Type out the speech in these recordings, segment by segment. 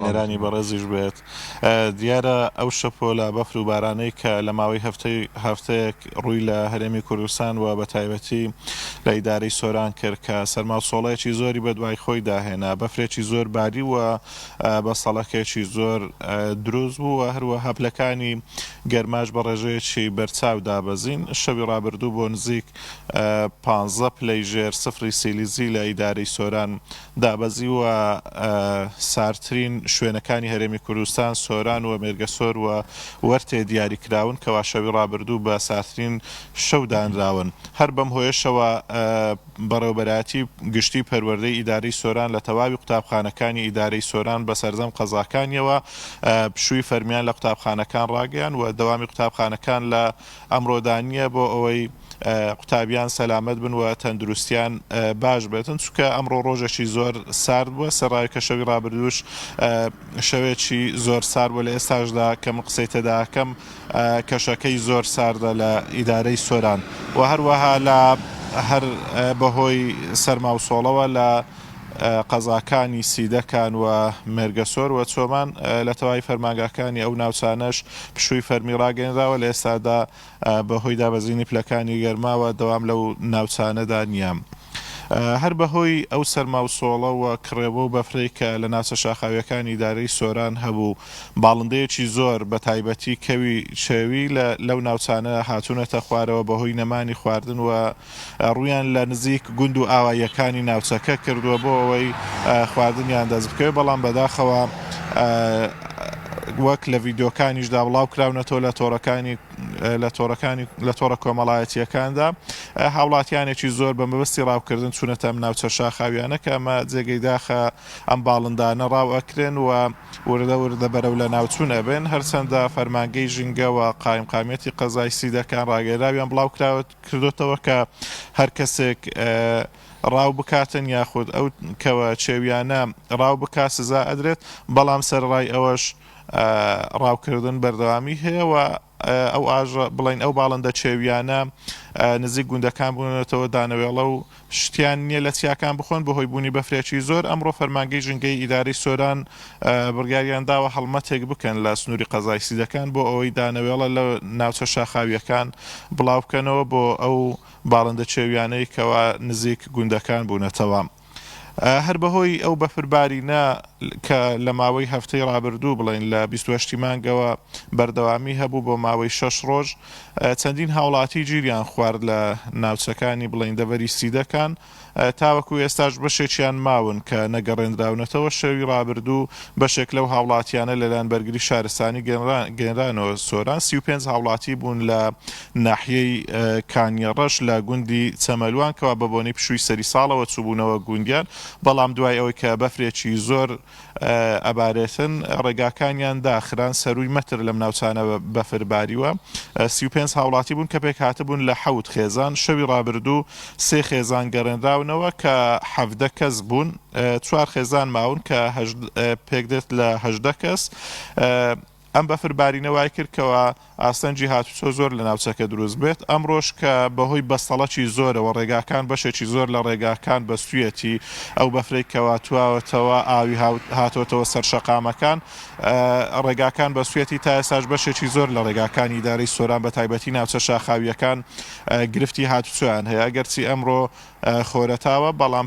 نێرانی بەڕێزیش بێت دیارە ئەو شەپۆلە بەفر و بارانەی کە لە ماوەی هەفتەیەک ڕووی لە هەرێمی کوردستان و بە تایبەتی لە ئیدارەی سۆران کرد کە سەرما و سۆڵەیەکی زۆری بە دوای خۆی داهێنا بەفرێکی زۆر باری وە بە سەڵەکێکی زۆر دروست بوو و هەروە هەپلەکانی گەرماش بە ڕێژەیەکی بەرچاو دابەزین شەوی ڕابردوو بۆ نزیک 15 پلەی ژێر سفری سیلیزی لە ئیدارەی سۆران دابەزی و سارترین شوێنەکانی هەرێمی کوردستان سۆران و مێرگەسۆر و وەرتێ دیاریکراون کەوا شەوی ڕابردوو بە ساترین شەودانراون هەر بەم هۆیشەوە بەڕێوەبەرایەتی گشتی پەروەردەی ئیدارەی سۆران لە تەواوی قوتابخانەکانی ئیدارەی سۆران بە سەرجەم قەزاکانیەوە پشووی فەرمیان لە قوتابخانەکان ڕاگەیان و دەوامی قوتابخانەکان لە ئەمڕۆدانیە بۆ ئەوەی قوتابیان سەلامەت بن و تەندروستیان باش بێتن چونکە ئەمڕۆ ڕۆژێکی زۆر سارد بووە سەرڕای کە شەوی ڕابردووش شەوێکی زۆر سارد بووە لە ئێستاشدا کە من قسەی تێداکەم کەشەکەی زۆر ساردە لە ئیدارەی سۆران و هەروەها لە هەر بەهۆی سەرما و سۆڵەوە لە قەزاکانی سیدەکان و مێرگەسۆر و چۆمان لە تەواوی فەرمانگاکانی ئەو ناوچانەش پشووی فەرمی ڕاگەنراوە لە ئێستادا بەهۆی دابەزینی پلەکانی گەرماوە دەوام لەو ناوچانەدا نییە. هەر بەهۆی ئەو سەرما و سۆڵە و کڕێبە و بەفرەی کە لە ناوچە شاخاویەکانی ئیدارەی سۆران هەبوو باڵندەیەکی زۆر بە تایبەتی کەوی چێوی لەو ناوچانە هاتوونەتە خوارەوە بەهۆی نەمانی خواردن و ڕویان لە نزیک گوند و ئاواییەکانی ناوچەکە کردووە بۆ ئەوەی خواردنیان دەست بکەوێت بەڵام بەداخەوە وەک لە ڤیددیۆکانیشدا بڵاو کراونەتەوە لە تۆڕە کۆمەڵایەتیەکاندا هاوڵاتیانێکی زۆر بە مەبەستی ڕاوکردن چوونەتە ئەم ناوچە شاخاویانە کە ئەمە جێگەی داخە ئەم باڵندانە ڕاو ئەکرێن و وردە وردە بەرەو لە ناوچوونە بێن هەرچەندە فەرمانگەی ژینگە و قایمقامەتی قەزای سیدەکان ڕاگەراویان بڵاو کردوتەوە کە هەر کەسێک ڕاو بکاتن یاخود ئەو کەوە چێویانە ڕاو بکات سزا ئەدرێت بەڵام سەرڕای ئەوەش ڕاوکردن بەردەوامی هەیە و ئەو ئاژە بڵین ئەو باڵندە چێویانە نزیک گوندەکان بوونێتەوە دانەوێڵە و شتیان نییە لە چیاکان بخۆن بەهۆی بوونی بەفرێکی زۆر ئەمڕۆ فەرمانگەی ژنگەی ئیدارەی سۆران بڕیاریان داوە هەڵمەتێک بکەن لە سنووری قەزای سیدەکان بۆ ئەوەی دانەوێڵە لە ناوچە شاخاویەکان بڵاو بکەنەوە بۆ ئەو باڵندە چێویانەی کەوا نزیک گوندەکان بوونەتەوە. هەر بەهۆی ئەو بەفربارینە کە لە ماوەی هەفتەی ڕابردوو بڵین لە 28 مانگەوە بەردەوامی هەبوو بۆ ماوەی 6 ڕۆژ چەندین هاوڵاتی گیریان خوارد لە ناوچەکانی بڵین دەڤەری سیدەکان تاوەکو ئێستاش بەشێکیان ماون کە نەگەڕێنراونەتەوە شەوی ڕابردوو بەشێک لەو هاوڵاتیانە لەلایەن بەرگری شارستانی گەنرانەوە سۆران 35 هاوڵاتی بوون لە ناحیەی کانیەڕەش لە گوندی چەمەلوان کەوا بە بۆنەی پشووی سەری ساڵەوە چوبوونەوە گوندیان بەڵام دوای ئەوەی کە بەفرێکی زۆر ئەبارێتن ڕێگاکانیان داخران سەروی مەتر لەم ناوچانە بەفرباریوە 35 هاوڵاتی بوون کە پێکهاتبوون لە 7 خێزان شەوی ڕابردوو 3 خێزان گەڕێنراونەوە کە 17 کەس بوون 4 خێزان ماون کە پێک دێت لە 18 کەس ئەم بەفربارینە وای کردکەوە ئاستەنجی هاتوچۆ زۆر لە ناوچەکە دروست بێت ئەمڕۆژ کە بەهۆی بەستەڵەکی زۆرەوە ڕێگاکان بەشێکی زۆر لە ڕێگاکان بەسوویەتی ئەو بەفرەی کەواتووەتەوە ئاوی هاتۆتەوە سەر شەقامەکان ڕێگاکان بەسوویەتی تا ئێساش بەشێکی زۆر لە ڕێگاکانی ئیدارەی سۆران بە تایبەتی ناوچە شاخاویەکان گرفتی هاتوچۆیان هەیە ئەگەرچی ئەمڕۆ خۆرەتاوە بەڵام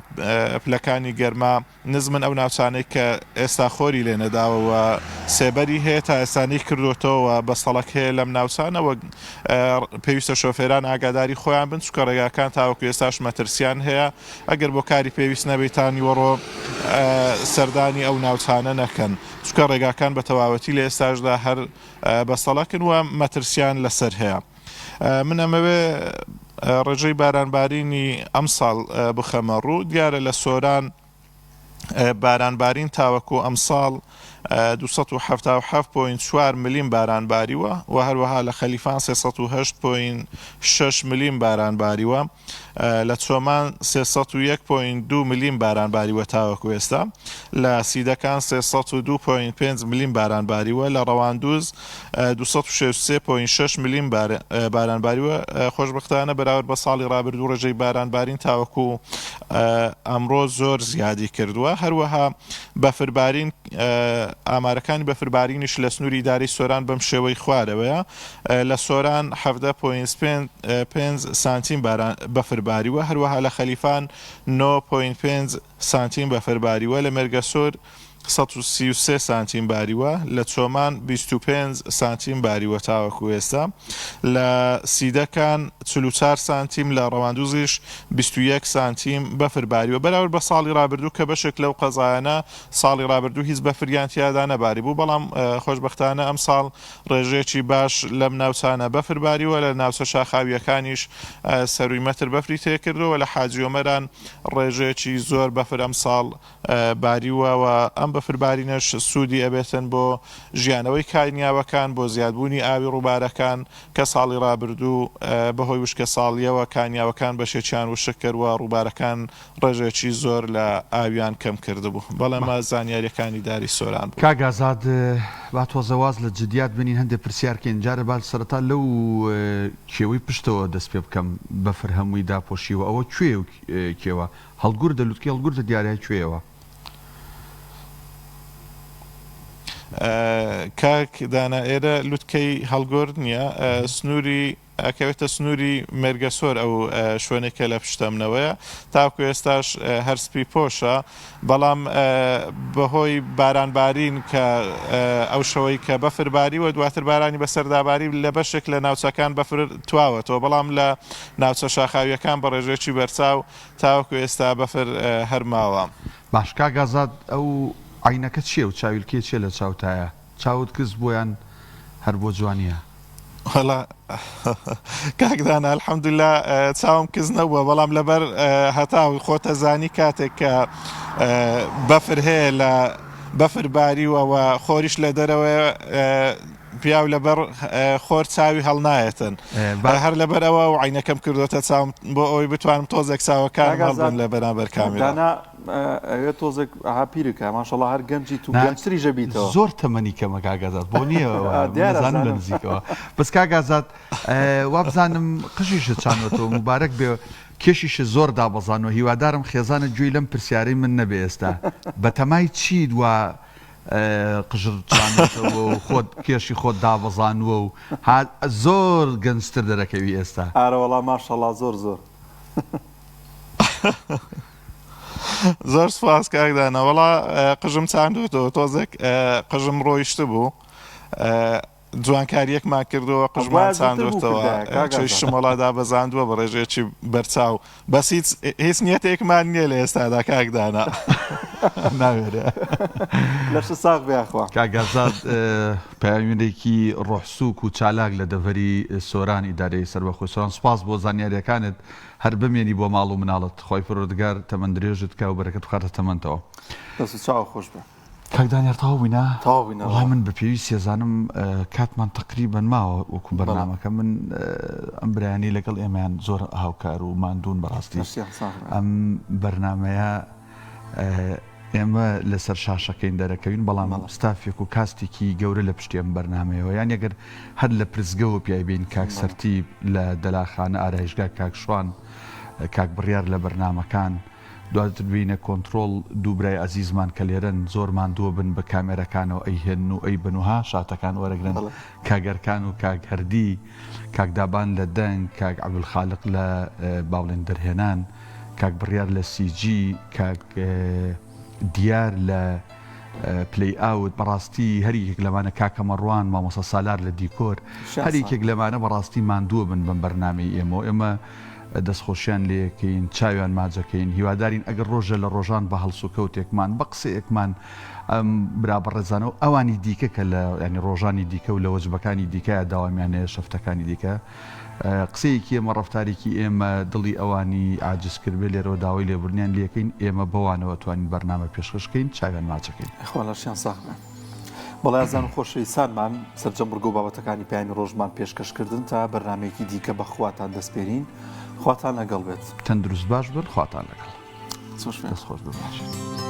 پلەکانی گەرما نزمن ئەو ناوچانەی کە ئێستا خۆری لێ نەداوەوە سێبەری هەیە تا ئێستانی کردوتەوە بەستەڵک هەیە لەم ناوچانەوە پێویستە شۆفێران ئاگاداری خۆیان بن چکە ڕێگاکان تاوەکو ئێستاش مەترسیان هەیە ئەگەر بۆ کاری پێویست نەبێتانی وەڕۆ سەردانی ئەو ناوچانە نەکەن چکە ڕێگاکان بە تەواوەتی لە ئێستاشدا هەر بەستەڵەکن وە مەترسیان لەسەر هەیە من ئەمەوێ ڕێژەی بارانبارینی ئەم ساڵ بخەمە ڕوو دیارە لە سۆران بارانبارین تاوەکو ئەم ساڵ 277.4 ملیم بارانباریوە و هەروەها لە خەلیفان 308.6 ملیم بارانباریوە لە چۆمان 301.2 ملیم بارانباریوە تاوەکو ئێستا لە سیدەکان 302.5 ملیم بارانباریوە لە ڕەواندوز 263.6 ملیم بارانباریوە خۆشبەختانە بەراورد بە ساڵی ڕابردوو ڕێژەی بارانبارین تاوەکو ئەمڕۆ زۆر زیادی کردووە کردووە هەروەها بەفربارین ئامارەکانی بەفربارینیش لە سنووری ئیدارەی سۆران بەم شێوەی خوارەوەیە لە سۆران 17.5 سانتیم بەفرباریوە هەروەها لە خەلیفان 9.5 سانتیم بەفرباریوە لە مێرگەسۆر 133 سانتیم باریوە لە چۆمان 25 سانتیم باریوە تاوەکو ئێستا لە سیدەکان 44 سانتیم لە ڕەواندوزیش 21 سانتیم بەفر باریوە بەراورد بە ساڵی ڕابردوو کە بەشێک لەو قەزایانە ساڵی ڕابردوو هیچ بەفریان تیادا نەباری بوو بەڵام خۆشبەختانە ئەم ساڵ ڕێژەیەکی باش لەم ناوچانە بەفر باریوە لە ناوچە شاخاویەکانیش سەروی مەتر بەفری تێکردەوە لە حاجیۆمەران ڕێژەیەکی زۆر بەفر ئەم ساڵ باریوە و ئەم بەفربارینەش سوودی ئەبێتن بۆ ژیانەوەی کاینیاوەکان بۆ زیادبوونی ئاوی ڕووبارەکان کە ساڵی ڕابردوو بەهۆی وشکە ساڵیەوە کانیاوەکان بەشێکیان وشک کردووە ڕووبارەکان ڕێژێکی زۆر لە ئاویان کەم کردبوو بەڵێمە زانیاریەکانی داری سۆران بوو. کاگازاد با تۆزەواز لە جدیات بنین هەندێک پرسیارکەین جارە بال سەرەتا لەو کێوەی پشتەوە دەست پێ بکەم بەفر هەمووی داپۆشیوە ئەوە کوێ و کێوە هەڵگوردە لوتکە هەڵگوردە دیارای کوێەوە کاک دانا ئێرە لوتکەی هەڵگۆرد نییە سنووری ئەکەوێتە سنووری مێرگەسۆر ئەو شوێنێکە لە پشتەمنەوەیە تاکو ئێستاش هەرسپی پۆشە بەڵام بەهۆی بارانبارین کە ئەو شەوەی کە بەفرباری و دواتر بارانی بەسەرداباری لە بەشێک لە ناوچەکان بەفر تواوەتەوە بەڵام لە ناوچە شاخاویەکان بە ڕێژێکی بەرچاو تاوەکو ئێستا بەفر هەرماوە. باش کاگازاد ئەو عینەکە چییە و چاویلکێ چیە لە چاوتایە چاوت کەس بۆیان هەر بۆ جوانیە وەڵا کاکدانە الحەمدوللا چاوم کەس نەبووە بەڵام لەبەر هەتاوی خۆتە زانی کاتێک کە بەفر هەیە لە بەفرباریوەوە خۆریش لە دەرەوەی پیاو لەبەر خۆر چاوی هەڵنایەتن هەر لەبەر ئەوە و عینەکەم کردوتە چاوم بۆ ئەوی بتوانم تۆزێک چاوەکان هەڵبن لە بەرامبەر کامێرا ئەوێ تۆزێک ئاپیرکە ماشەڵڵا هەر گەنجی تو گەنجتری ژەبیتەوە زۆر تەمەنی کەمە کاگازات بۆ نییە دیارزانم لە نزیکەوە بەس کاگازات وابزانم قژیشە چانەوە مبارەک بێ کێشیشە زۆر دابەزانەوە هیوادارم خێزانە گوێی لەم پرسیارەی من نەبێ ئێستا بە تەمای چی دووە قژر چانێتەوە و خۆت کێشی خۆت دابەزانوە و زۆر گەنجتر دەرەکەوی ئێستا ئارەوەڵا ماشەڵڵا زۆر زۆر زۆر سپاس کاکدانە وەڵا قژم چاندوێتەوە تۆزێک قژم ڕۆیشت بوو جوانکاریەکمان کردەوە قژمان چاندوێتەوە چۆی شمەڵادا بەزاندووە بە ڕێژێکی بەرچاو بەس هیچ نیەتێکمان نییە لە ئێستادا کاکدانە ناوێرە لەش ساغ بێخوا کاگازاد پەیامێکی ڕۆحسووک و چالاک لە دەڤەری سۆران ئیدارەی سەربەخۆی سۆران سپاس بۆ زانیاریەکانت هەر بمێنی بۆ ماڵ و مناڵت خۆی پەروەردگار تەمەند درێژت کە و بەرەکەت بخاتە تەمەندەوە دەست چاو خۆش بێ کاکدانیار تەواو بووینە تەواو بووینە وڵای من بە پێویست سێزانم کاتمان تەقریبەن ماوە وەکو بەرنامەکە من ئەم برایانی لەگەڵ ئێمەیان زۆر هاوکار و ماندوون بەڕاستی ئەم بەرنامەیە ئێمە لەسەر شاشەکەین دەرەکەوین بەڵام ستافێک و کاستێکی گەورە لە پشتی ئەم بەرنامەیەوە یان ئەگەر هەر لە پرزگەوە پیابین کاک سەرتی لە دەلاخانە ئارایشگا کاک شوان کاک بڕیار لە بەرنامەکان دواتر بینە کۆنتترۆل دووبرای عزیزمان کە لێرن زۆر ماندووە بن بە کامێرەکانەوە ئەی هێن و ئەی بنوها شاتەکان وەرەگرن کاگەرکان و کاک هەردی کاکدابان لە دەنگ کاک عەبدولخالق لە باوڵێن دەرهێنان کاک بڕیار لە سیجی کاک دیار لە پلی ئاوت بەڕاستی هەریەک لەمانە کاکە مەڕوان مامۆستا سالار لە دیکۆر هەریەکێک لەمانە بەڕاستی ماندووە بن بم بەرنامەی ئێمە دەستخۆشیان لێکەین چاویان ماجەکەین هیوادارین ئەگەر ڕۆژە لە ڕۆژان بە هەڵسوکەوتێکمان بە قسەیەکمان ئەم برا بەڕێزانەوە ئەوانی دیکە کە لە ینی ڕۆژانی دیکە و لە وەجبەکانی دیکە داوامیانەیە شەفتەکانی دیکە قسەیەکی ئێمە ڕەفتارێکی ئێمە دڵی ئەوانی عاجز کردبێ لێرەوە داوای لێبوردنیان لێکەین ئێمە بەوانەوە توانین بەرنامە پێشکەشکەین چاویان ماچەکەین خۆلاشیان ساخمە بەڵایزان و خۆشەویستانمان سەرجەم ڕگە و بابەتەکانی پایانی ڕۆژمان پێشکەشکردن تا بەرنامەیەکی دیکە بەخواتان دەستپێرین خواتان لەگەڵ بێت تەندروست باش بن خواتان لەگەڵ دەست خۆش بباشێت.